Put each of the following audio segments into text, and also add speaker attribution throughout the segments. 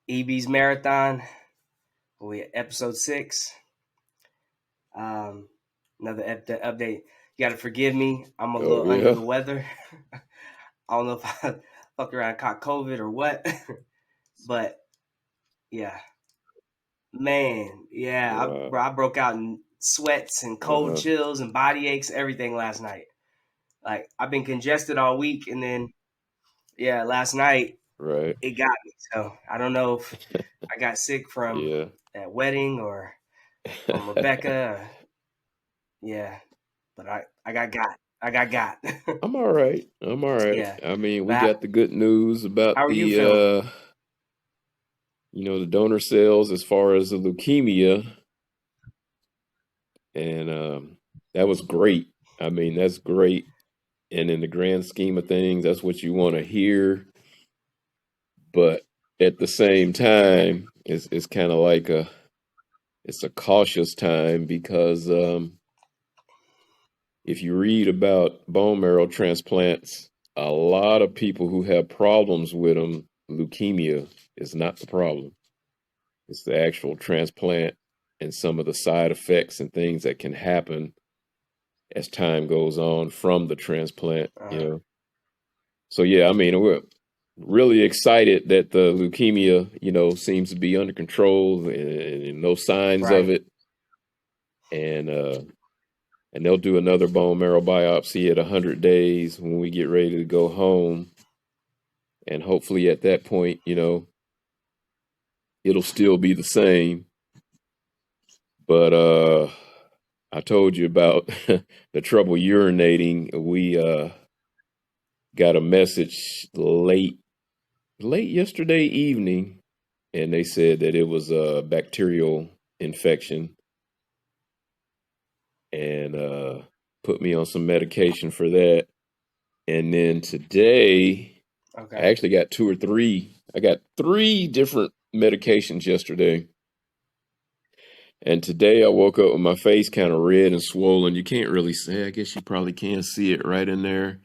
Speaker 1: EB's marathon. We at episode 6. Another update. You got to forgive me. I'm a
Speaker 2: Oh
Speaker 1: little under
Speaker 2: yeah,
Speaker 1: the weather. I don't know if I fucked around and caught COVID or what, but yeah, man, yeah,
Speaker 2: wow.
Speaker 1: I broke out in sweats and cold
Speaker 2: Uh-huh.
Speaker 1: chills and body aches, everything last night. Like I've been congested all week, and then yeah, last night
Speaker 2: Right.
Speaker 1: it got me. So I don't know if I got sick from
Speaker 2: Yeah.
Speaker 1: that wedding or from Rebecca. Yeah, but I got.
Speaker 2: I'm all right. I'm all right.
Speaker 1: Yeah,
Speaker 2: I mean, we
Speaker 1: but
Speaker 2: got the good news about
Speaker 1: how are you feeling?
Speaker 2: the donor cells as far as the leukemia, and that was great. I mean, that's great. And in the grand scheme of things, that's what you want to hear. But at the same time, it's kind of like it's a cautious time because if you read about bone marrow transplants, a lot of people who have problems with them, leukemia is not the problem. It's the actual transplant and some of the side effects and things that can happen as time goes on from the transplant.
Speaker 1: Uh,
Speaker 2: So yeah, I mean, we're really excited that the leukemia, seems to be under control and no signs of
Speaker 1: right,
Speaker 2: it. And they'll do another bone marrow biopsy at 100 days when we get ready to go home. And hopefully at that point, it'll still be the same. But I told you about the trouble urinating. We got a message late yesterday evening, and they said that it was a bacterial infection, and put me on some medication for that. And then today, I
Speaker 1: okay,
Speaker 2: actually got two or three. I got 3 different medications yesterday. And today I woke up with my face kind of red and swollen. You can't really see. I guess you probably can see it right in there.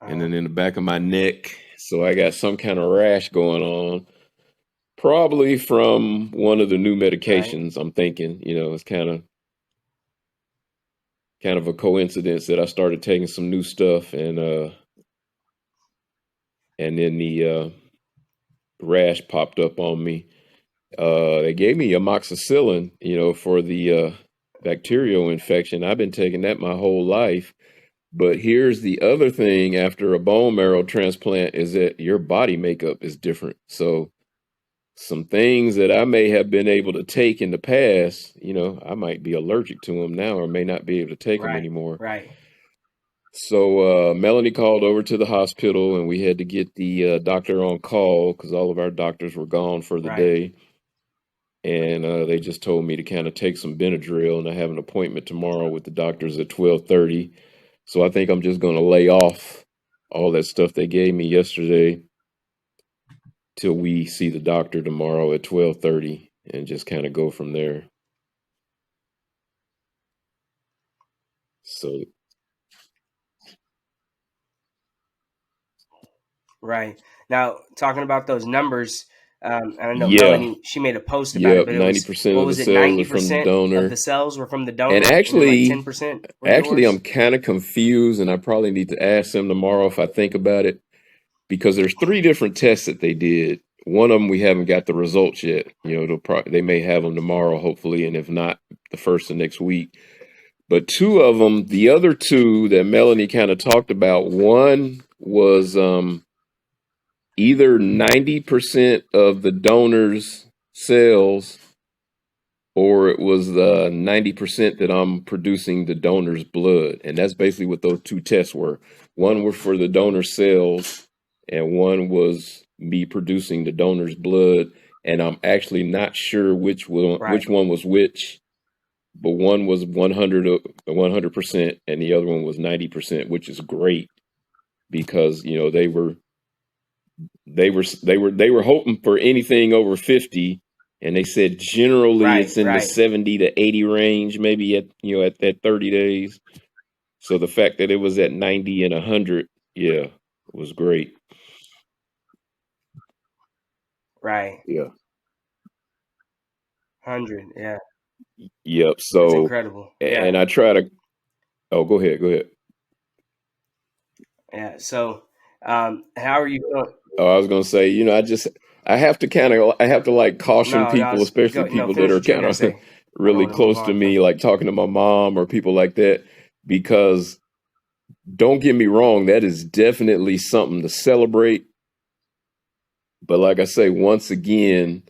Speaker 2: And
Speaker 1: uh,
Speaker 2: then in the back of my neck. So I got some kind of rash going on. Probably from one of the new
Speaker 1: right,
Speaker 2: medications, I'm thinking. It's kind of a coincidence that I started taking some new stuff, and then the rash popped up on me. They gave me amoxicillin, for the bacterial infection. I've been taking that my whole life. But here's the other thing after a bone marrow transplant is that your body makeup is different. So some things that I may have been able to take in the past, I might be allergic to them now or may not be able to take them
Speaker 1: right,
Speaker 2: anymore.
Speaker 1: right,
Speaker 2: So Melanie called over to the hospital, and we had to get the doctor on call because all of our doctors were gone for the
Speaker 1: right.
Speaker 2: day. And they just told me to kind of take some Benadryl, and I have an appointment tomorrow with the doctors at 12:30. So I think I'm just going to lay off all that stuff they gave me yesterday till we see the doctor tomorrow at 12:30 and just kind of go from there. So
Speaker 1: Right. Now, talking about those numbers, and I know
Speaker 2: yeah,
Speaker 1: Melanie, she made a post about it,
Speaker 2: yep,
Speaker 1: but it was,
Speaker 2: 90%
Speaker 1: what
Speaker 2: of the
Speaker 1: was it,
Speaker 2: cells are from the
Speaker 1: 90% of the
Speaker 2: donor.
Speaker 1: cells were from the
Speaker 2: And
Speaker 1: donor, and then like
Speaker 2: actually,
Speaker 1: 10% were
Speaker 2: actually I'm
Speaker 1: yours?
Speaker 2: kind of confused, and I probably need to ask them tomorrow if I think about it, because there's 3 different tests that they did. One of them we haven't got the results yet. They may have them tomorrow, hopefully, and if not, the first of next week. But 2 of them, the other 2 that Melanie kind of talked about, one was either 90% of the donor's cells, or it was the 90% that I'm producing the donor's blood. And that's basically what those 2 tests were. One was for the donor cells, and one was me producing the donor's blood. And I'm actually not sure
Speaker 1: Right.
Speaker 2: which one was which, but one was 100%, and the other one was 90%, which is great because they were hoping for anything over 50, and they said generally
Speaker 1: Right.
Speaker 2: it's in the
Speaker 1: Right.
Speaker 2: 70 to 80 range, maybe at 30 days. So the fact that it was at 90 and 100, yeah, was great.
Speaker 1: Right.
Speaker 2: Yeah.
Speaker 1: 100. Yeah.
Speaker 2: Yep.
Speaker 1: It's
Speaker 2: So,
Speaker 1: incredible. Yeah.
Speaker 2: and I try to. Oh, go ahead. Go ahead.
Speaker 1: Yeah. So, how are you feeling?
Speaker 2: Oh, I was gonna say, I have to I have to like caution
Speaker 1: No, no,
Speaker 2: people, especially
Speaker 1: no,
Speaker 2: people that
Speaker 1: finish
Speaker 2: are
Speaker 1: what you were
Speaker 2: kind
Speaker 1: gonna
Speaker 2: of
Speaker 1: say. I don't
Speaker 2: really
Speaker 1: want to move
Speaker 2: close to
Speaker 1: on.
Speaker 2: me, like talking to my mom or people like that, because don't get me wrong, that is definitely something to celebrate. But like I say, once again,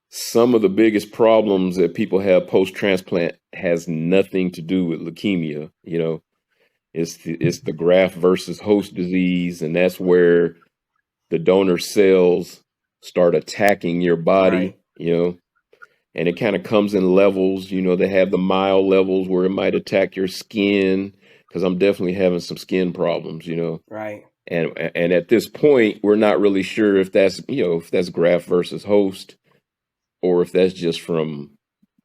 Speaker 2: some of the biggest problems that people have post transplant has nothing to do with leukemia. It's the graft versus host disease, and that's where the donor cells start attacking your
Speaker 1: Right.
Speaker 2: body, and it kind of comes in levels. They have the mild levels where it might attack your skin, because I'm definitely having some skin problems.
Speaker 1: Right.
Speaker 2: And at this point, we're not really sure if that's graft versus host, or if that's just from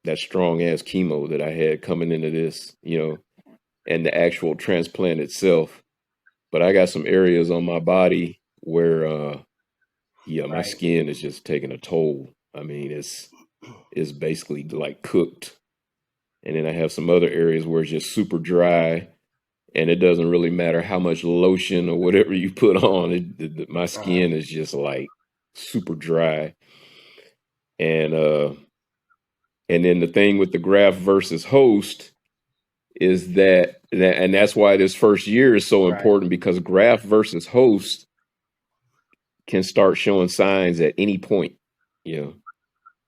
Speaker 2: that strong ass chemo that I had coming into this, and the actual transplant itself. But I got some areas on my body where yeah, my
Speaker 1: Right.
Speaker 2: skin is just taking a toll. I mean, it's basically like cooked. And then I have some other areas where it's just super dry, and it doesn't really matter how much lotion or whatever you put on. My
Speaker 1: Uh-huh.
Speaker 2: skin is just like super dry. And and then the thing with the graft versus host is and that's why this first year is so
Speaker 1: Right.
Speaker 2: important, because graft versus host can start showing signs at any point. You know,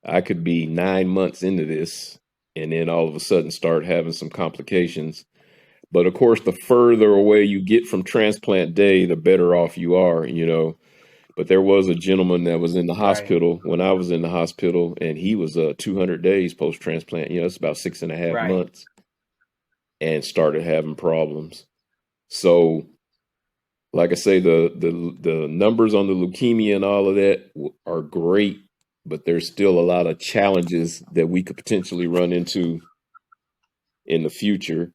Speaker 2: I could be 9 months into this and then all of a sudden start having some complications. But of course, the further away you get from transplant day, the better off you are. But there was a gentleman that was in the
Speaker 1: Right.
Speaker 2: hospital when I was in the hospital, and he was 200 days post transplant. It's about 6.5
Speaker 1: Right.
Speaker 2: months, and started having problems. So, like I say, the numbers on the leukemia and all of that are great, but there's still a lot of challenges that we could potentially run into in the future.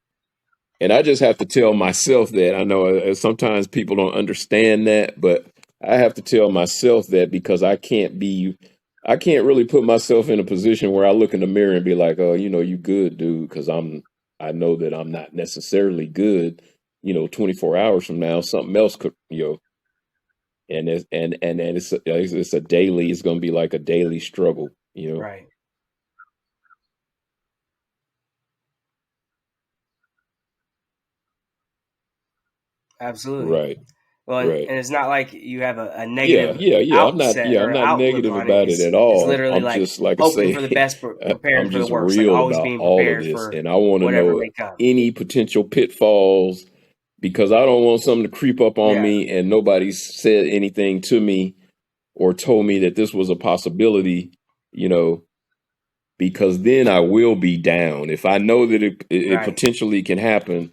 Speaker 2: And I just have to tell myself that. I know sometimes people don't understand that, but I have to tell myself that, because I can't really put myself in a position where I look in the mirror and be like, oh, you good, dude, because I know that I'm not necessarily good. 24 hours from now, something else could. And it's a daily. It's going to be like a daily struggle.
Speaker 1: Right. Absolutely.
Speaker 2: Right,
Speaker 1: Well,
Speaker 2: right.
Speaker 1: and it's not like you have a
Speaker 2: Yeah,
Speaker 1: negative
Speaker 2: yeah, yeah.
Speaker 1: outset
Speaker 2: I'm
Speaker 1: or
Speaker 2: not
Speaker 1: outlook
Speaker 2: negative
Speaker 1: on it.
Speaker 2: about it at
Speaker 1: It's
Speaker 2: all.
Speaker 1: literally
Speaker 2: I'm
Speaker 1: like
Speaker 2: just, like I
Speaker 1: hoping for the
Speaker 2: say,
Speaker 1: best,
Speaker 2: I'm
Speaker 1: preparing for the
Speaker 2: just
Speaker 1: worst, like
Speaker 2: real
Speaker 1: always
Speaker 2: about
Speaker 1: being
Speaker 2: all of
Speaker 1: prepared
Speaker 2: this,
Speaker 1: for
Speaker 2: and I want to
Speaker 1: whatever
Speaker 2: know
Speaker 1: may come.
Speaker 2: any potential pitfalls, because I don't want something to creep up on
Speaker 1: Yeah.
Speaker 2: me and nobody's said anything to me or told me that this was a possibility, you know, because then I will be down if I know that it
Speaker 1: Right.
Speaker 2: potentially can happen.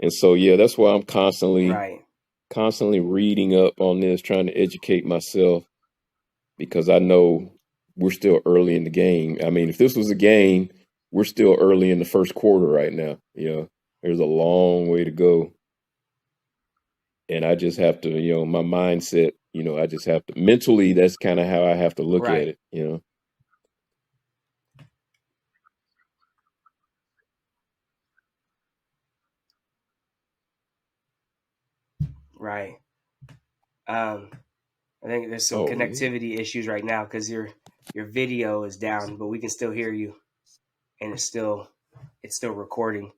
Speaker 2: And so, yeah, that's why I'm
Speaker 1: Right.
Speaker 2: constantly reading up on this, trying to educate myself, because I know we're still early in the game. I mean, if this was a game, we're still early in the first quarter right now. There's a long way to go. And I just have to, my mindset, I just have to mentally, that's kind of how I have to look at
Speaker 1: Right.
Speaker 2: it.
Speaker 1: Right. Um, I think there's some
Speaker 2: Oh, yeah.
Speaker 1: connectivity issues right now because your video is down, but we can still hear you, and it's still recording.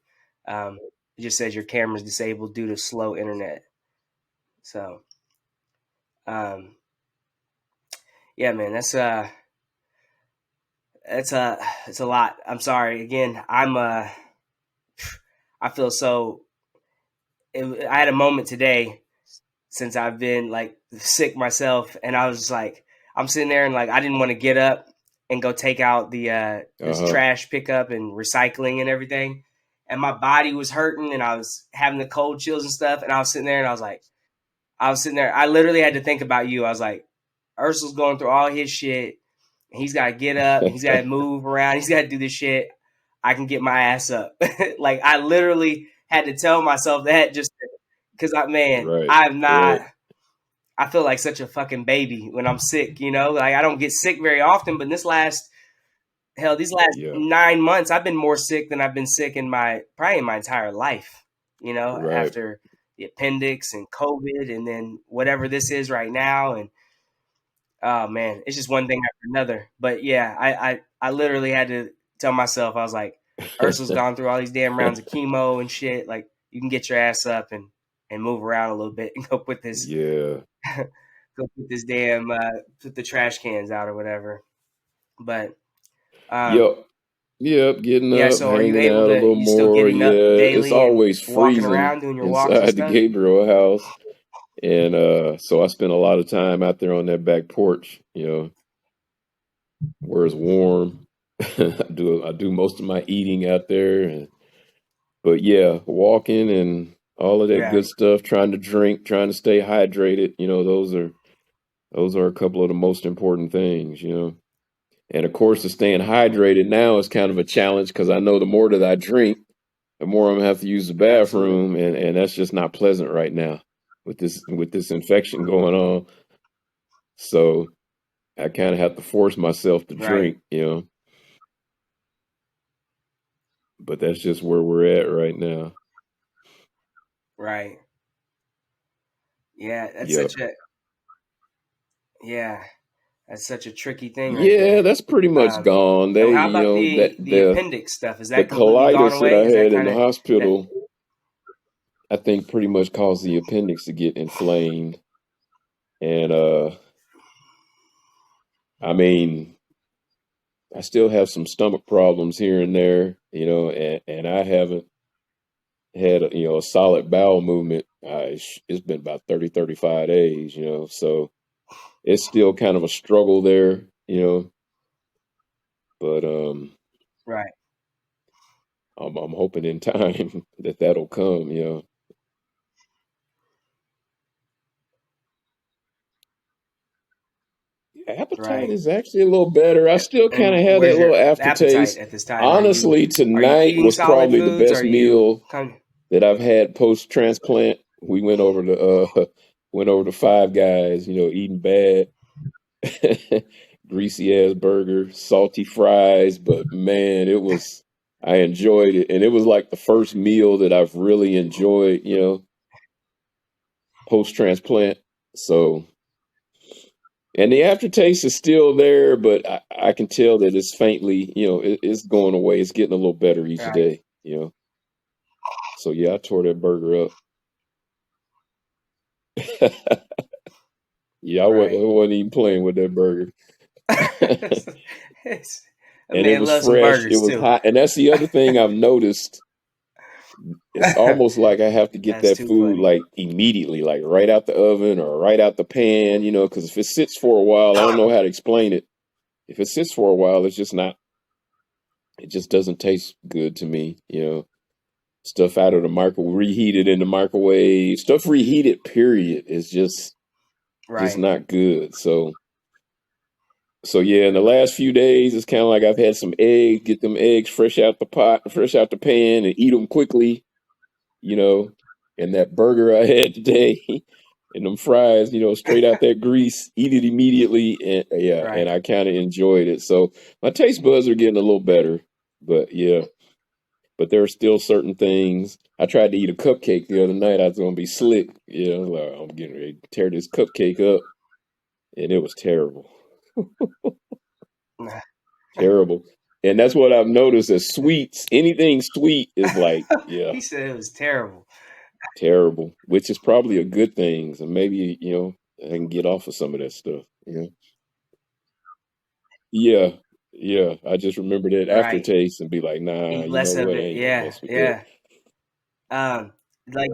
Speaker 1: It just says your camera's disabled due to slow internet. So, um, yeah, man, that's it's a lot. I'm sorry again. I feel so. I had a moment today since I've been like sick myself, and I was like, I'm sitting there and like I didn't want to get up and go take out the this
Speaker 2: Uh-huh.
Speaker 1: trash pickup and recycling and everything, and my body was hurting, and I was having the cold chills and stuff, and I was sitting there and I was sitting there, I literally had to think about you. I was like, Ercil's going through all his shit. He's got to get up. He's got to move around. He's got to do this shit. I can get my ass up. Like I literally had to tell myself that just because man,
Speaker 2: Right, right.
Speaker 1: I feel like such a fucking baby when I'm sick. Like I don't get sick very often, but these last
Speaker 2: Yeah.
Speaker 1: 9 months, I've been more sick than I've been sick in my entire life.
Speaker 2: Right.
Speaker 1: After the appendix and COVID, and then whatever this is right now, and oh man, it's just one thing after another. But yeah, I literally had to tell myself, I was like, Ursul's gone through all these damn rounds of chemo and shit. Like you can get your ass up and move around a little bit and go put this
Speaker 2: Yeah.
Speaker 1: go put this damn put the trash cans out or whatever. But um
Speaker 2: Yep. Yep. Getting
Speaker 1: yeah,
Speaker 2: up,
Speaker 1: so are you
Speaker 2: hanging
Speaker 1: able
Speaker 2: out a
Speaker 1: to
Speaker 2: little
Speaker 1: you still
Speaker 2: more.
Speaker 1: getting up
Speaker 2: Yeah. It's
Speaker 1: daily and
Speaker 2: always
Speaker 1: walking
Speaker 2: freezing
Speaker 1: around doing your walks and
Speaker 2: inside the
Speaker 1: stuff?
Speaker 2: Gabriel house. And so I spend a lot of time out there on that back porch, where it's warm. I do most of my eating out there. But yeah, walking and all of that
Speaker 1: Yeah,
Speaker 2: good stuff, trying to drink, trying to stay hydrated, those are a couple of the most important things. And of course, the staying hydrated now is kind of a challenge because I know the more that I drink, the more I'm gonna have to use the
Speaker 1: absolutely.
Speaker 2: bathroom, and that's just not pleasant right now with this infection going on. So I kind of have to force myself to
Speaker 1: Right,
Speaker 2: drink. But that's just where we're at right now.
Speaker 1: right. Yeah,
Speaker 2: Yep.
Speaker 1: yeah, that's such a tricky thing right
Speaker 2: Yeah,
Speaker 1: there.
Speaker 2: that's pretty much
Speaker 1: Um,
Speaker 2: gone.
Speaker 1: and
Speaker 2: They,
Speaker 1: how about
Speaker 2: that
Speaker 1: the appendix stuff? Is
Speaker 2: the
Speaker 1: that completely gone
Speaker 2: colitis that
Speaker 1: away?
Speaker 2: I
Speaker 1: Is that
Speaker 2: had in
Speaker 1: kind
Speaker 2: the
Speaker 1: of that?
Speaker 2: hospital, I think pretty much caused the appendix to get inflamed. And I mean, I still have some stomach problems here and there, and I haven't had a solid bowel movement. It's been about 30, 35 days. So it's still kind of a struggle there. But
Speaker 1: Right,
Speaker 2: I'm hoping in time that'll come. Appetite
Speaker 1: right.
Speaker 2: is actually a little better. I still kind of
Speaker 1: And
Speaker 2: have that
Speaker 1: where's
Speaker 2: little
Speaker 1: your appetite
Speaker 2: aftertaste.
Speaker 1: at this time?
Speaker 2: Honestly,
Speaker 1: Are you
Speaker 2: tonight
Speaker 1: eating
Speaker 2: was
Speaker 1: solid
Speaker 2: probably the
Speaker 1: foods?
Speaker 2: best
Speaker 1: Are you
Speaker 2: meal
Speaker 1: kind of
Speaker 2: that I've had post transplant. We went over to went over to Five Guys, eating bad, greasy ass burger, salty fries, but man, I enjoyed it, and it was like the first meal that I've really enjoyed, post transplant. So, and the aftertaste is still there, but I can tell that it's faintly, it's going away. It's getting a little better each
Speaker 1: right,
Speaker 2: day. So yeah, I tore that burger up. Yeah, I
Speaker 1: right?
Speaker 2: wasn't even playing with that burger.
Speaker 1: It's- that
Speaker 2: And it
Speaker 1: man
Speaker 2: was
Speaker 1: loves some
Speaker 2: fresh. It
Speaker 1: burgers
Speaker 2: was
Speaker 1: too.
Speaker 2: hot. And that's the other thing I've noticed. It's almost like I have to get
Speaker 1: That's
Speaker 2: that
Speaker 1: too
Speaker 2: food
Speaker 1: funny.
Speaker 2: like immediately, like right out the oven or right out the pan, because if it sits for a while, I don't know how to explain it. If it sits for a while, it just doesn't taste good to me. Stuff out of the microwave, reheated in the microwave, stuff reheated, period, is just
Speaker 1: Right,
Speaker 2: not good. So yeah, in the last few days, it's kind of like I've had some eggs, get them eggs fresh out the pot, fresh out the pan, and eat them quickly, you know. And that burger I had today, and them fries, straight out that grease, eat it immediately, and yeah, and
Speaker 1: right.
Speaker 2: I kind of enjoyed it. So my taste buds are getting a little better, but yeah, but there are still certain things. I tried to eat a cupcake the other night. I was gonna be slick, like I'm getting ready to tear this cupcake up, and it was terrible. Terrible. And that's what I've noticed as sweets, anything sweet is like, yeah,
Speaker 1: He said it was terrible.
Speaker 2: terrible, which is probably a good thing. So maybe, I can get off of some of that stuff. Yeah. Yeah. I just remember that
Speaker 1: Right.
Speaker 2: aftertaste and be like, nah,
Speaker 1: Eat
Speaker 2: you know
Speaker 1: less of
Speaker 2: what? I
Speaker 1: it.
Speaker 2: ain't gonna
Speaker 1: Yeah,
Speaker 2: mess with that.
Speaker 1: yeah. Um, like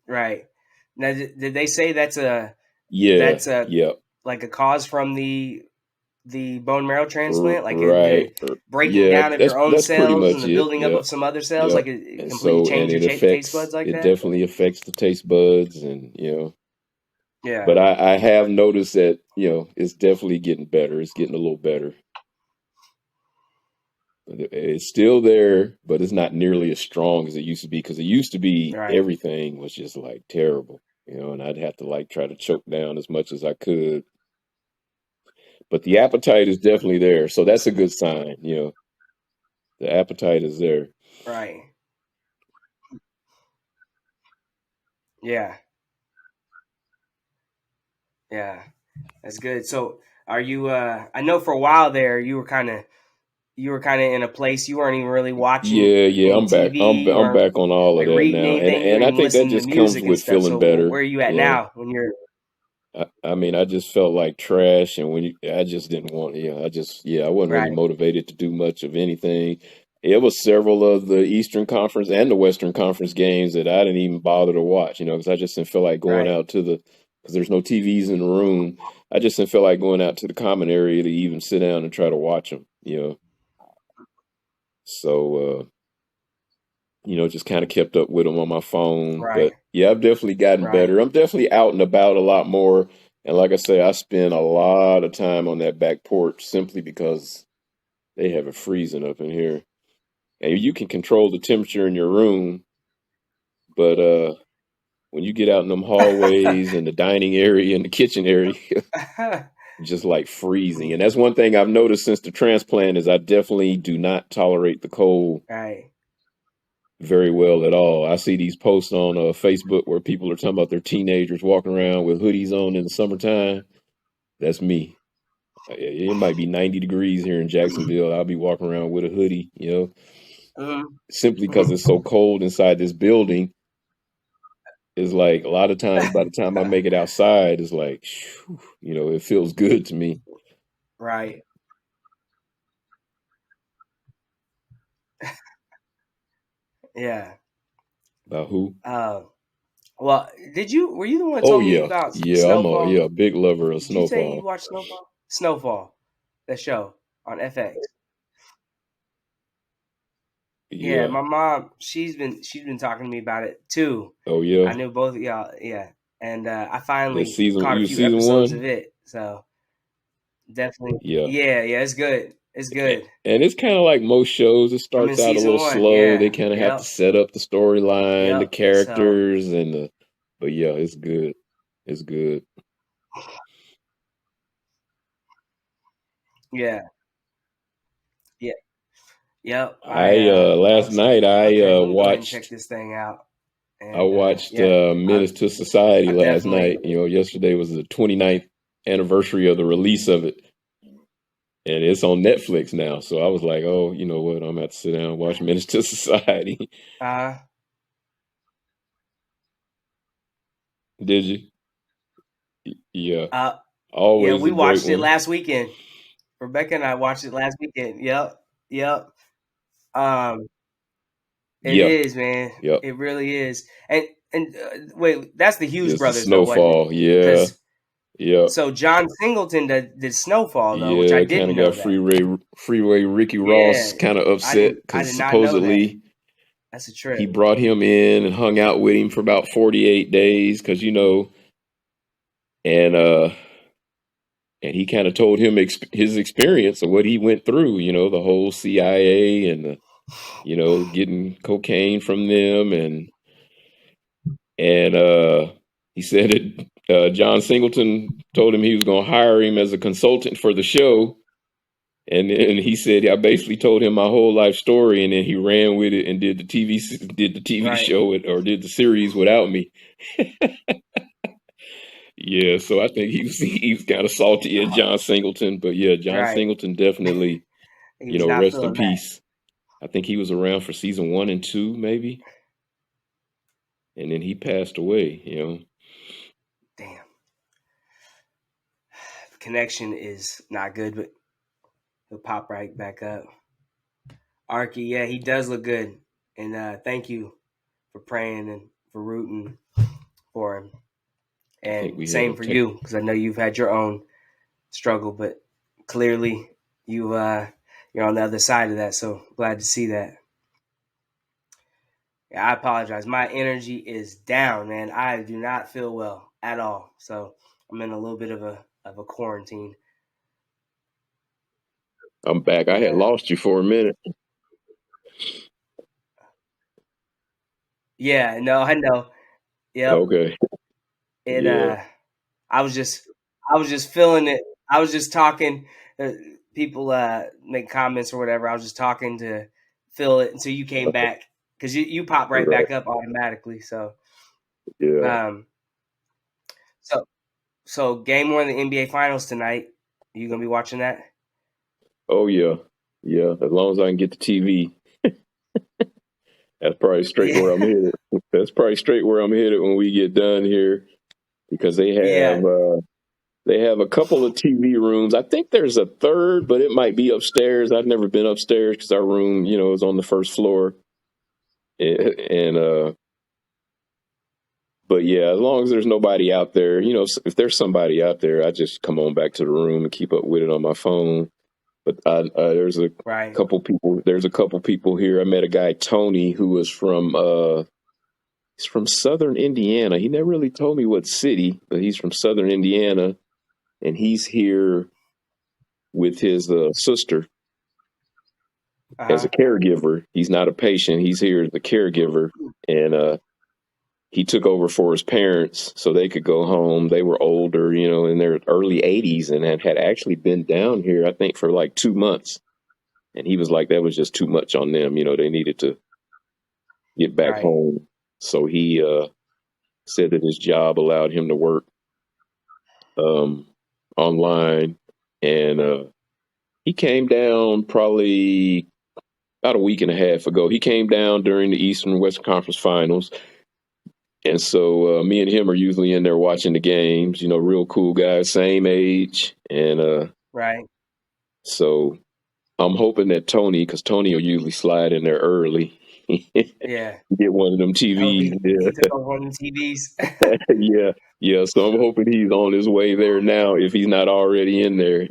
Speaker 1: right. Now, did they say
Speaker 2: Yeah.
Speaker 1: that's a
Speaker 2: Yeah.
Speaker 1: like a cause from the bone marrow transplant, like
Speaker 2: Right.
Speaker 1: the breaking
Speaker 2: Yeah.
Speaker 1: down of
Speaker 2: That's
Speaker 1: your own
Speaker 2: that's pretty
Speaker 1: cells and
Speaker 2: much
Speaker 1: the
Speaker 2: it.
Speaker 1: building up
Speaker 2: Yep.
Speaker 1: of some other cells,
Speaker 2: Yep.
Speaker 1: like it
Speaker 2: And
Speaker 1: completely
Speaker 2: so, and
Speaker 1: changed
Speaker 2: it
Speaker 1: your taste
Speaker 2: affects,
Speaker 1: buds like
Speaker 2: it
Speaker 1: that.
Speaker 2: definitely affects the taste buds, and
Speaker 1: Yeah.
Speaker 2: but I have noticed that, it's definitely getting better. It's getting a little better. It's still there, but it's not nearly as strong as it used to be because it used to be
Speaker 1: Right.
Speaker 2: everything was just like terrible, and I'd have to like try to choke down as much as I could. But the appetite is definitely there, so that's a good sign. The appetite is there.
Speaker 1: Right. Yeah. Yeah. That's good. So are you I know for a while there you were kind of in a place you weren't even really watching
Speaker 2: Yeah, yeah,
Speaker 1: any
Speaker 2: I'm back.
Speaker 1: TV. You
Speaker 2: I'm
Speaker 1: weren't
Speaker 2: back on all of
Speaker 1: like
Speaker 2: that
Speaker 1: reading
Speaker 2: now, and
Speaker 1: anything. You weren't
Speaker 2: and I
Speaker 1: even
Speaker 2: think that
Speaker 1: listening to
Speaker 2: just comes
Speaker 1: music and
Speaker 2: with
Speaker 1: stuff.
Speaker 2: feeling
Speaker 1: So
Speaker 2: better.
Speaker 1: where are you at
Speaker 2: You
Speaker 1: now when you're
Speaker 2: I mean, I just felt like trash, and I just didn't want. I wasn't really
Speaker 1: right?
Speaker 2: motivated to do much of anything. It was several of the Eastern Conference and the Western Conference games that I didn't even bother to watch. Because I just didn't feel like going
Speaker 1: Right.
Speaker 2: out because there's no TVs in the room. I just didn't feel like going out to the common area to even sit down and try to watch them. So just kind of kept up with them on my phone.
Speaker 1: Right.
Speaker 2: But yeah, I've definitely gotten
Speaker 1: Right.
Speaker 2: better. I'm definitely out and about a lot more. And like I say, I spend a lot of time on that back porch simply because they have it freezing up in here. And you can control the temperature in your room, but when you get out in them hallways and the dining area and the kitchen area, just like freezing. And that's one thing I've noticed since the transplant is I definitely do not tolerate the cold
Speaker 1: Right.
Speaker 2: very well at all. I see these posts on Facebook where people are talking about their teenagers walking around with hoodies on in the summertime. That's me. It might be 90 degrees here in Jacksonville. I'll be walking around with a hoodie,
Speaker 1: Mhm.
Speaker 2: simply because it's so cold inside this building. It's like a lot of times by the time I make it outside, it's like, it feels good to me.
Speaker 1: Right. Yeah.
Speaker 2: About who?
Speaker 1: Uh, well, were you the one who
Speaker 2: Oh
Speaker 1: told me
Speaker 2: yeah,
Speaker 1: about
Speaker 2: yeah. I'm
Speaker 1: Snowfall?
Speaker 2: a big lover of
Speaker 1: Did you say you
Speaker 2: Snowfall.
Speaker 1: watched Snowfall? Snowfall, the show on FX. Yeah,
Speaker 2: Yeah.
Speaker 1: my mom, she's been talking to me about it too.
Speaker 2: Oh
Speaker 1: I
Speaker 2: yeah.
Speaker 1: knew both of y'all, yeah. And I
Speaker 2: That's
Speaker 1: finally
Speaker 2: season.
Speaker 1: caught a
Speaker 2: You
Speaker 1: few
Speaker 2: season
Speaker 1: episodes of
Speaker 2: one.
Speaker 1: it. So definitely,
Speaker 2: Yeah.
Speaker 1: yeah, yeah, it's good. It's good.
Speaker 2: And it's kind of like most shows. It
Speaker 1: I'm in
Speaker 2: starts out a
Speaker 1: season
Speaker 2: little
Speaker 1: one.
Speaker 2: slow. They
Speaker 1: Yeah,
Speaker 2: kind of have to
Speaker 1: yep,
Speaker 2: set up the storyline, the
Speaker 1: yep. So
Speaker 2: characters, but yeah, it's good. It's good.
Speaker 1: yeah, yeah, yep.
Speaker 2: I
Speaker 1: I
Speaker 2: last
Speaker 1: was like,
Speaker 2: night
Speaker 1: okay, let me go ahead and check
Speaker 2: watched
Speaker 1: this thing out.
Speaker 2: I
Speaker 1: And
Speaker 2: watched
Speaker 1: yeah, I
Speaker 2: Menace to Society
Speaker 1: I
Speaker 2: last
Speaker 1: definitely
Speaker 2: night. Yesterday was the 29th anniversary of the release of it, and it's on Netflix now. So I was like, oh, you know what? I'm gonna have to sit down and watch Menace to Society.
Speaker 1: uh
Speaker 2: Did you? Yeah,
Speaker 1: uh yeah,
Speaker 2: always
Speaker 1: we
Speaker 2: a great
Speaker 1: watched it
Speaker 2: one.
Speaker 1: last weekend. Rebecca and I watched it last weekend. Yep, yep. Um, it
Speaker 2: Yeah,
Speaker 1: is, man.
Speaker 2: yep.
Speaker 1: It really is. And wait, that's the Hughes
Speaker 2: Just the
Speaker 1: brothers, though, wasn't it?
Speaker 2: Snowfall. Yeah,
Speaker 1: Because
Speaker 2: yeah.
Speaker 1: so John Singleton did Snowfall though, which I
Speaker 2: Yeah, kind
Speaker 1: didn't
Speaker 2: of
Speaker 1: know
Speaker 2: got
Speaker 1: that.
Speaker 2: Freeway Ricky Ross
Speaker 1: Yeah,
Speaker 2: kind of upset
Speaker 1: I
Speaker 2: because
Speaker 1: did not know that.
Speaker 2: supposedly
Speaker 1: That's a
Speaker 2: he
Speaker 1: trip.
Speaker 2: brought him in and hung out with him for about 48 days because and and he kind of told him his experience of what he went through, the whole CIA and getting cocaine from them and he said that John Singleton told him he was going to hire him as a consultant for the show. And he said, I basically told him my whole life story, and then he ran with it and did the TV
Speaker 1: Right,
Speaker 2: show or did the series without me. Yeah, so I think he was kind of salty at John Singleton, but yeah, John
Speaker 1: right.
Speaker 2: Singleton definitely,
Speaker 1: He was not
Speaker 2: rest in
Speaker 1: feeling that.
Speaker 2: peace. I think he was around for season 1 and 2, maybe, and then he passed away.
Speaker 1: Damn, the connection is not good, but he'll pop right back up. Arky, yeah, he does look good, and thank you for praying and for rooting for him.
Speaker 2: I think
Speaker 1: And
Speaker 2: we had
Speaker 1: same
Speaker 2: a
Speaker 1: for
Speaker 2: tech.
Speaker 1: you, because I know you've had your own struggle, but clearly you're on the other side of that. So glad to see that. Yeah, I apologize. My energy is down, man. I do not feel well at all. So I'm in a little bit of a quarantine.
Speaker 2: I'm back. I had
Speaker 1: Yeah.
Speaker 2: lost you for a minute.
Speaker 1: Yeah. No, I know. Yep.
Speaker 2: Okay.
Speaker 1: It.
Speaker 2: Yeah.
Speaker 1: I was just. I was just feeling it. I was just talking. Uh, People make comments or whatever. I was just talking to feel it until you came back because you pop right
Speaker 2: Right.
Speaker 1: back up automatically.
Speaker 2: Yeah.
Speaker 1: Um. So so game one of the NBA Finals tonight. You gonna be watching that?
Speaker 2: Oh yeah. Yeah. As long as I can get the TV, that's probably straight where I'm
Speaker 1: Yeah.
Speaker 2: headed. That's probably straight where I'm headed when we get done here because
Speaker 1: Yeah.
Speaker 2: they have a couple of TV rooms. I think there's a third, but it might be upstairs. I've never been upstairs because our room, is on the first floor. And but yeah, as long as there's nobody out there, if there's somebody out there, I just come on back to the room and keep up with it on my phone. But there's a
Speaker 1: Right.
Speaker 2: couple people. There's a couple people here. I met a guy, Tony, who is from he's from Southern Indiana. He never really told me what city, but he's from Southern Indiana, and he's here with his sister
Speaker 1: Uh
Speaker 2: as a
Speaker 1: huh.
Speaker 2: caregiver. He's not a patient. He's here as a caregiver, and he took over for his parents so they could go home. They were older, in their early 80s, and had actually been down here, I think, for like 2 months. And he was like, that was just too much on them. They needed to get back
Speaker 1: Right.
Speaker 2: home. So he said that his job allowed him to work um, online. And he came down probably about a week and a half ago. He came down during the Eastern Western Conference Finals. And so me and him are usually in there watching the games, real cool guys, same age. And
Speaker 1: Right.
Speaker 2: so I'm hoping that because Tony will usually slide in there early,
Speaker 1: Yeah.
Speaker 2: get one of them
Speaker 1: Oh,
Speaker 2: TVs.
Speaker 1: he
Speaker 2: Yeah.
Speaker 1: took over one of the TVs.
Speaker 2: Yeah. Yeah. So I'm hoping he's on his way there now if he's not already in there.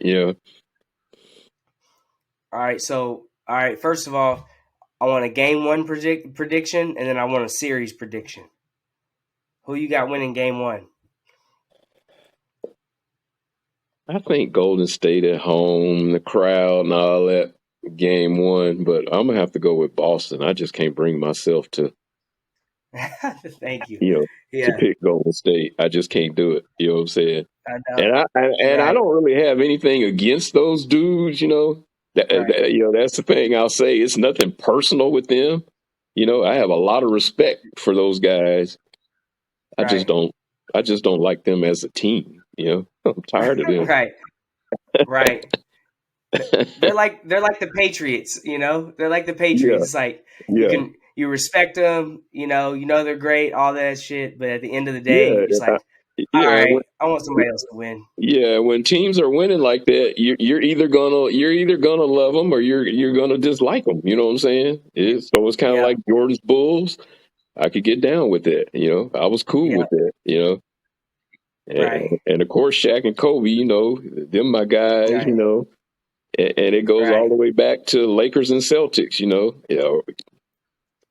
Speaker 1: All right. So, all right. First of all, I want a game one prediction, and then I want a series prediction. Who you got winning game one?
Speaker 2: I think Golden State at home, the crowd and all that, game one, but I'm going to have to go with Boston. I just can't bring myself to
Speaker 1: Thank you.
Speaker 2: you know, to
Speaker 1: Yeah,
Speaker 2: pick Golden State. I just can't do it. You know what I'm saying?
Speaker 1: I know.
Speaker 2: And I
Speaker 1: Right.
Speaker 2: don't really have anything against those dudes.
Speaker 1: Right.
Speaker 2: That's the thing I'll say. It's nothing personal with them. I have a lot of respect for those guys. I just
Speaker 1: Right.
Speaker 2: don't. I just don't like them as a team. I'm tired of them.
Speaker 1: Right. Right. They're like the Patriots. They're like the Patriots.
Speaker 2: Yeah,
Speaker 1: It's like
Speaker 2: yeah,
Speaker 1: you respect them. They're great. All that shit. But at the end of the day,
Speaker 2: yeah,
Speaker 1: you're just like, all
Speaker 2: yeah.
Speaker 1: right, I want somebody else to win.
Speaker 2: Yeah, when teams are winning like that, you're either gonna love them or you're gonna dislike them. You know what I'm saying? So it's kind of
Speaker 1: Yep.
Speaker 2: like Jordan's Bulls. I could get down with that. I was cool with
Speaker 1: Yep.
Speaker 2: that. And,
Speaker 1: Right.
Speaker 2: and of course Shaq and Kobe. Them my guys.
Speaker 1: Right.
Speaker 2: And it goes all
Speaker 1: Right.
Speaker 2: the way back to Lakers and Celtics.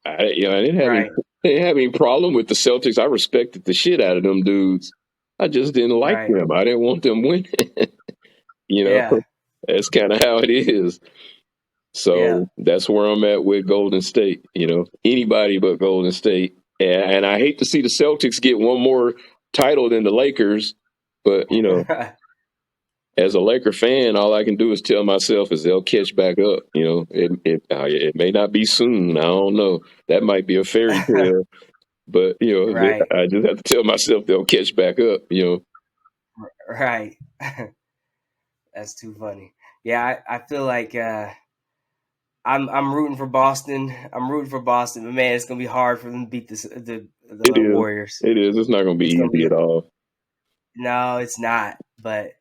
Speaker 2: I
Speaker 1: Right.
Speaker 2: didn't have any problem with the Celtics. I respected the shit out of them dudes. I just didn't like
Speaker 1: Right.
Speaker 2: them. I didn't want them winning. You know,
Speaker 1: Yeah.
Speaker 2: that's kind of how it is.
Speaker 1: Yeah.
Speaker 2: So that's where I'm at with Golden State. Anybody but Golden State. And I hate to see the Celtics get one more title than the Lakers, but as a Laker fan, all I can do is tell myself is they'll catch back up. It may not be soon. I don't know. That might be a fairy tale, but
Speaker 1: Right.
Speaker 2: I just have to tell myself they'll catch back up.
Speaker 1: Right. That's too funny. Yeah, I feel like I'm rooting for Boston. I'm rooting for Boston, but man, it's gonna be hard for them to beat
Speaker 2: It
Speaker 1: the
Speaker 2: is.
Speaker 1: Warriors.
Speaker 2: It is. It's not going to be
Speaker 1: It's gonna
Speaker 2: easy
Speaker 1: be
Speaker 2: at all.
Speaker 1: no, it's not. But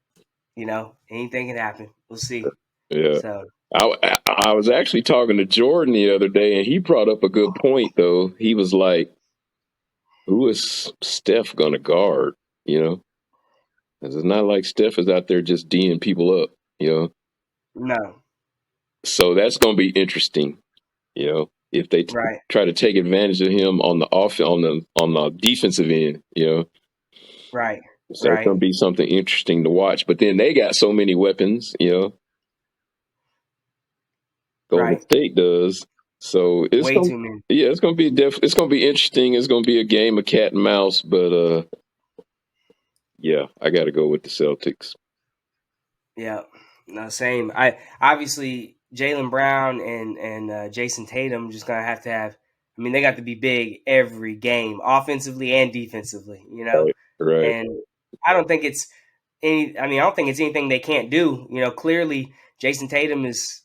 Speaker 1: anything can happen. We'll see.
Speaker 2: Yeah.
Speaker 1: So
Speaker 2: I was actually talking to Jordan the other day, and he brought up a good point. Though he was like, "Who is Steph going to guard?" You know, 'Cause it's not like Steph is out there just D'ing people up.
Speaker 1: no,
Speaker 2: So that's going to be interesting. If they
Speaker 1: right,
Speaker 2: try to take advantage of him on the on the defensive end.
Speaker 1: right,
Speaker 2: So that's
Speaker 1: right,
Speaker 2: going to be something interesting to watch. But then they got so many weapons. Golden
Speaker 1: Right.
Speaker 2: State does. So it's
Speaker 1: Way
Speaker 2: gonna
Speaker 1: too many.
Speaker 2: yeah, it's gonna be it's gonna be interesting. It's gonna be a game of cat and mouse, but yeah, I got to go with the Celtics.
Speaker 1: Yeah. No, same. I obviously Jalen Brown and Jason Tatum just gonna have to have. I mean, they got to be big every game, offensively and defensively. You know,
Speaker 2: Right, right.
Speaker 1: and I don't think it's any. I mean, I don't think it's anything they can't do. You know, clearly Jason Tatum is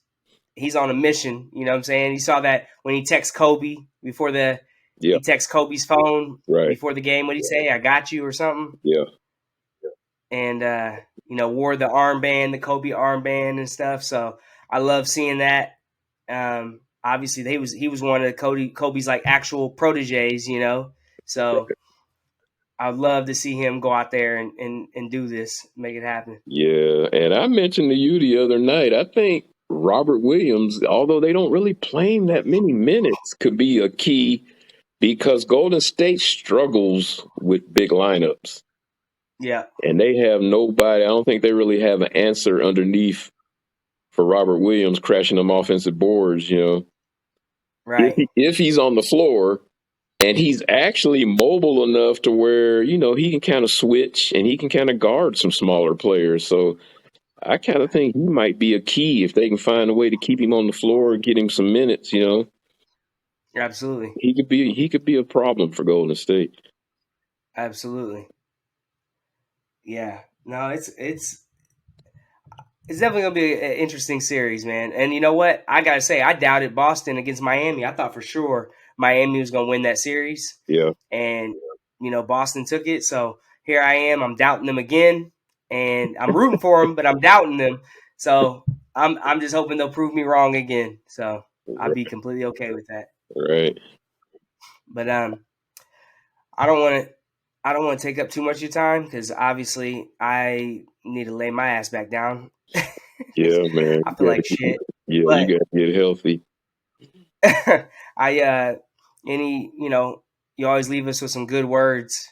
Speaker 1: he's on a mission. You know what I'm saying? You saw that when he texts Kobe before the
Speaker 2: Yeah,
Speaker 1: he texts Kobe's phone
Speaker 2: right.
Speaker 1: before the game. What did he say? I got you or something.
Speaker 2: Yeah,
Speaker 1: And you know, wore the armband, the Kobe armband and stuff. So I love seeing that. Obviously, he was one of Kobe's like actual proteges. You know, so I'd love to see him go out there and do this, make it happen.
Speaker 2: yeah. And I mentioned to you the other night, I think Robert Williams, although they don't really play him that many minutes, could be a key because Golden State struggles with big lineups.
Speaker 1: Yeah,
Speaker 2: And they have nobody. I don't think they really have an answer underneath for Robert Williams crashing them offensive boards.
Speaker 1: right.
Speaker 2: If he's on the floor and he's actually mobile enough to where he can kind of switch and he can kind of guard some smaller players. So I kind of think he might be a key if they can find a way to keep him on the floor, get him some minutes.
Speaker 1: Absolutely,
Speaker 2: He could be a problem for Golden State.
Speaker 1: absolutely. Yeah. No, it's definitely gonna be an interesting series, man. And you know what? I gotta say, I doubted Boston against Miami. I thought for sure Miami was gonna win that series,
Speaker 2: Yeah,
Speaker 1: and you know Boston took it. So here I am. I'm doubting them again, and I'm rooting for them, but I'm doubting them. So I'm just hoping they'll prove me wrong again. So I'll be completely okay with that.
Speaker 2: right.
Speaker 1: But I don't want to. I don't want to take up too much of your time because obviously I need to lay my ass back down.
Speaker 2: Yeah, man.
Speaker 1: I feel like shit.
Speaker 2: You
Speaker 1: But
Speaker 2: got to get healthy.
Speaker 1: I any you always leave us with some good words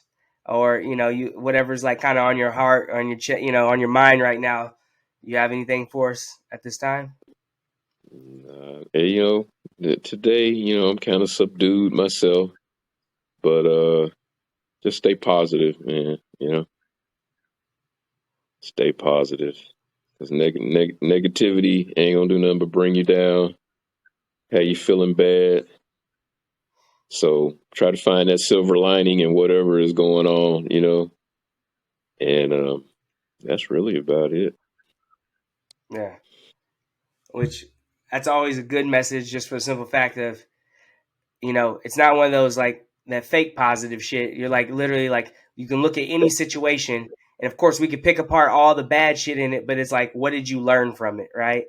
Speaker 1: or you whatever's like kind of on your heart on your on your mind right now. You have anything for us at this time?
Speaker 2: And, today, I'm kind of subdued myself, but just stay positive, man. Stay positive. Because negativity ain't gonna do nothing but bring you down, have you feeling bad. So try to find that silver lining in whatever is going on. And that's really about it.
Speaker 1: Yeah, which that's always a good message just for the simple fact of it's not one of those like that fake positive shit. You're like literally like you can look at any situation and of course we could pick apart all the bad shit in it, but it's like what did you learn from it, right?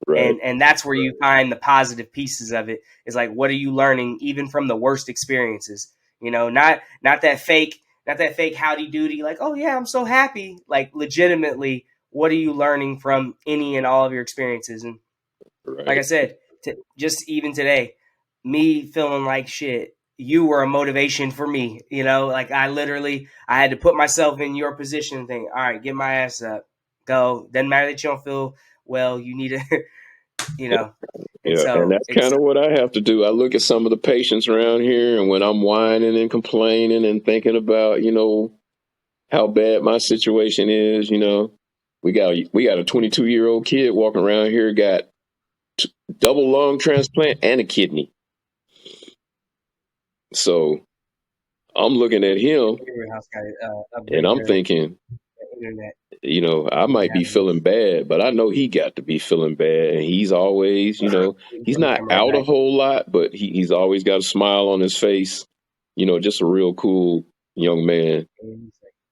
Speaker 2: Right,
Speaker 1: And that's where you find the positive pieces of it is like what are you learning even from the worst experiences, not that fake howdy doody like oh yeah I'm so happy, like legitimately what are you learning from any and all of your experiences. And like I
Speaker 2: right.
Speaker 1: said, just even today, me feeling like shit, you were a motivation for me. Like I had to put myself in your position and think, all right, get my ass up, go. Doesn't matter that you don't feel well, you need to, you know. And
Speaker 2: Yeah, and
Speaker 1: so
Speaker 2: that's
Speaker 1: it's
Speaker 2: kind of what I have to do. I look at some of the patients around here, and when I'm whining and complaining and thinking about, how bad my situation is, we got a 22-year-old kid walking around here, got double lung transplant and a kidney. So I'm looking at him
Speaker 1: your house got to
Speaker 2: and
Speaker 1: upgrade
Speaker 2: I'm
Speaker 1: their
Speaker 2: thinking,
Speaker 1: internet.
Speaker 2: I
Speaker 1: Make it
Speaker 2: might be
Speaker 1: happen.
Speaker 2: feeling bad, but I know he got to be feeling bad. And he's always, he's
Speaker 1: Come
Speaker 2: not
Speaker 1: right
Speaker 2: out a
Speaker 1: back.
Speaker 2: whole lot, but he's always got a smile on his face. Just a real cool young man.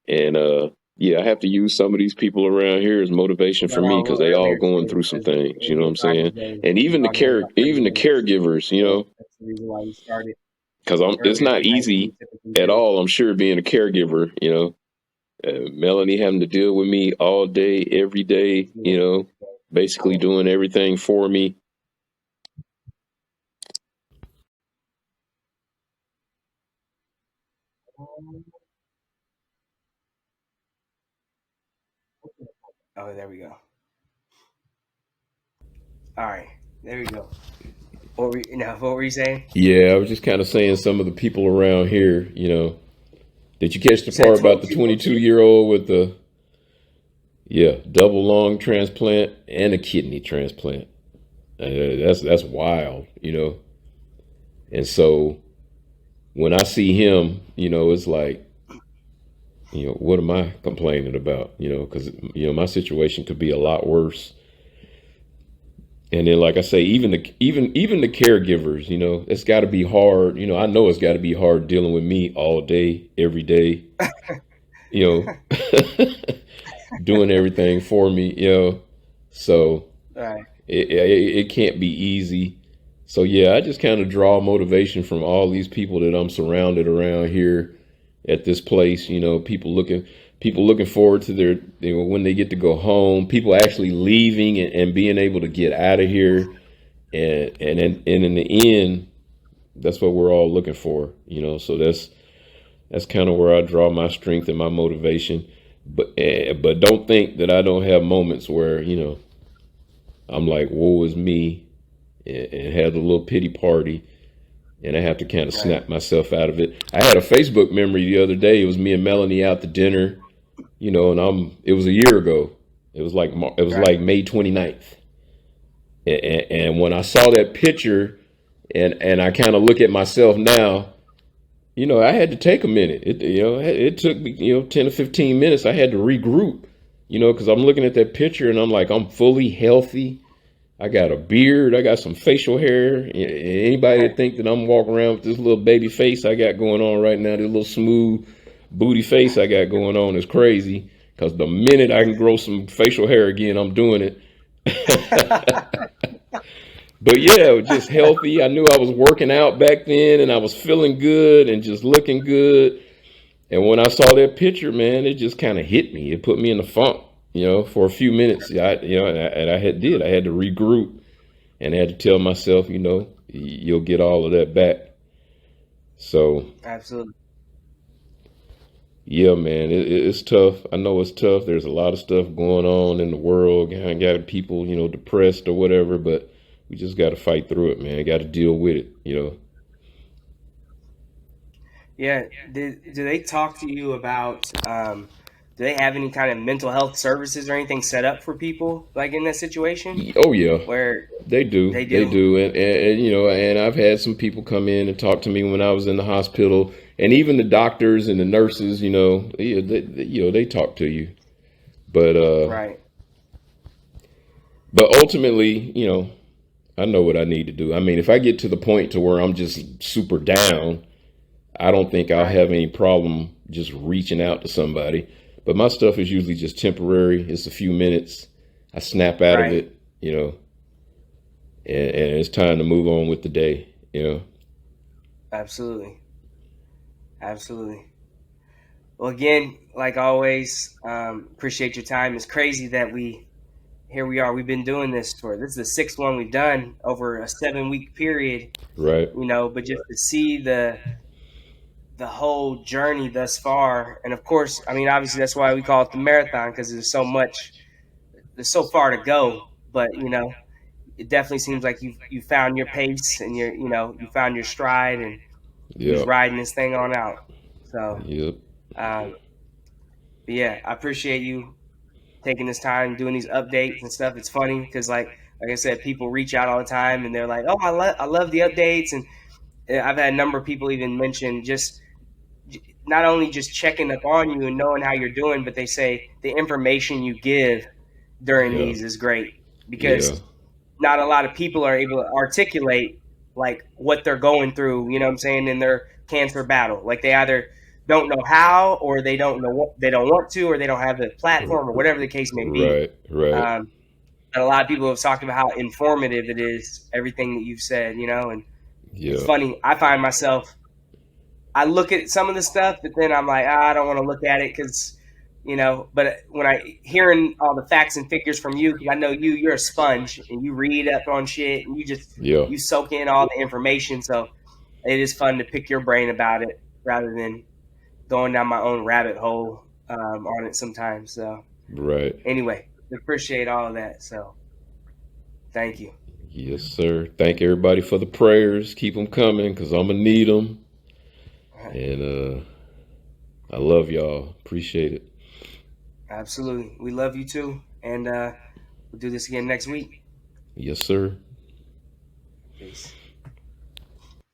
Speaker 2: And yeah, I have to use some of these people around here as motivation
Speaker 1: Got
Speaker 2: for me
Speaker 1: on a
Speaker 2: because
Speaker 1: little
Speaker 2: they all
Speaker 1: earlier
Speaker 2: going
Speaker 1: today
Speaker 2: through some
Speaker 1: because
Speaker 2: things. You
Speaker 1: it'll
Speaker 2: know
Speaker 1: be
Speaker 2: what
Speaker 1: a
Speaker 2: I'm
Speaker 1: Friday
Speaker 2: saying?
Speaker 1: today.
Speaker 2: And
Speaker 1: We'll be on here about 30
Speaker 2: even the
Speaker 1: minutes.
Speaker 2: caregivers,
Speaker 1: So that's the reason why we started
Speaker 2: because it's
Speaker 1: earlier
Speaker 2: not
Speaker 1: tonight than we
Speaker 2: easy
Speaker 1: typically
Speaker 2: at
Speaker 1: do.
Speaker 2: all. I'm sure being a caregiver. Melanie having to deal with me all day, every day. Basically doing everything for me.
Speaker 1: Oh, there we go. All right. There we go. What were you saying?
Speaker 2: Yeah, I was just kind of saying some of the people around here, did you catch the
Speaker 1: You said
Speaker 2: part about the
Speaker 1: 22?
Speaker 2: 22-year-old with the, yeah, double lung transplant and a kidney transplant? That's wild, And so when I see him, it's like, what am I complaining about? Because my situation could be a lot worse. And then, like I say, even the caregivers, it's got to be hard. I know it's got to be hard dealing with me all day, every day. You doing everything for me. So
Speaker 1: Right,
Speaker 2: it can't be easy. So yeah, I just kind of draw motivation from all these people that I'm surrounded around here at this place. People looking forward to their when they get to go home. People actually leaving and being able to get out of here. And in the end, that's what we're all looking for. So that's kind of where I draw my strength and my motivation. But don't think that I don't have moments where I'm like, woe is me, and have a little pity party, and I have to kind of
Speaker 1: right,
Speaker 2: snap myself out of it. I had a Facebook memory the other day. It was me and Melanie out to dinner, and it was a year ago. It was like
Speaker 1: right.
Speaker 2: May 29th. And when I saw that picture, and I kind of look at myself now, I had to take a minute. It took me 10 to 15 minutes. I had to regroup, because I'm looking at that picture and I'm like, I'm fully healthy. I got a beard. I got some facial hair. Anybody that think that I'm walking around with this little baby face I got going on right now, this little smooth booty face I got going on is crazy. Because the minute I can grow some facial hair again, I'm doing it. But yeah, just healthy. I knew I was working out back then and I was feeling good and just looking good. And when I saw that picture, man, it just kind of hit me. It put me in the funk, for a few minutes. And I had to regroup and I had to tell myself, you'll get all of that back. So
Speaker 1: Absolutely.
Speaker 2: yeah, man, it's tough. I know it's tough. There's a lot of stuff going on in the world. I got people, depressed or whatever, but we just got to fight through it, man. Got to deal with it.
Speaker 1: Yeah. Do they talk to you about? Do they have any kind of mental health services or anything set up for people like in that situation
Speaker 2: Oh yeah,
Speaker 1: where
Speaker 2: they do.
Speaker 1: they
Speaker 2: They
Speaker 1: do?
Speaker 2: do. And I've had some people come in and talk to me when I was in the hospital, and even the doctors and the nurses, yeah, they talk to you. But
Speaker 1: Right.
Speaker 2: but ultimately, I know what I need to do. I mean, if I get to the point to where I'm just super down, I don't think I'll
Speaker 1: Right.
Speaker 2: have any problem just reaching out to somebody. But my stuff is usually just temporary. It's a few minutes. I snap out of
Speaker 1: Right.
Speaker 2: it, and it's time to move on with the day.
Speaker 1: Absolutely. Absolutely. Well, again, like always, appreciate your time. It's crazy that we here we are. We've been doing this is the sixth one we've done over a 7 week period.
Speaker 2: Right.
Speaker 1: But just to see the whole journey thus far, and of course, I mean, obviously that's why we call it the marathon because there's so far to go. But it definitely seems like you found your pace and you found your stride and you just
Speaker 2: Yep.
Speaker 1: riding this thing on out. So,
Speaker 2: Yep.
Speaker 1: um, but yeah, I appreciate you taking this time doing these updates and stuff. It's funny because like I said, people reach out all the time and they're like, "Oh, I love the updates." And I've had a number of people even mention just not only just checking up on you and knowing how you're doing, but they say the information you give during
Speaker 2: Yeah.
Speaker 1: these is great
Speaker 2: Yeah.
Speaker 1: because not a lot of people are able to articulate like what they're going through, you know what I'm saying, in their cancer battle. Like they either don't know how or they don't know what they don't want to or they don't have the platform or whatever the case may be.
Speaker 2: Right. Right.
Speaker 1: Um, and a lot of people have talked about how informative it is, everything that you've said, and it's
Speaker 2: Yeah.
Speaker 1: funny. I find myself I look at some of the stuff, but then I'm like, I don't want to look at it because, But when I hearing all the facts and figures from you, because I know you're a sponge and you read up on shit and
Speaker 2: Yeah.
Speaker 1: you soak in all the information. So it is fun to pick your brain about it rather than going down my own rabbit hole on it sometimes. So
Speaker 2: Right.
Speaker 1: anyway, appreciate all of that. So thank you.
Speaker 2: Yes, sir. Thank everybody for the prayers. Keep them coming because I'm going to need them. And I love y'all. Appreciate it.
Speaker 1: Absolutely. We love you too. And we'll do this again next week.
Speaker 2: Yes, sir.
Speaker 1: Peace.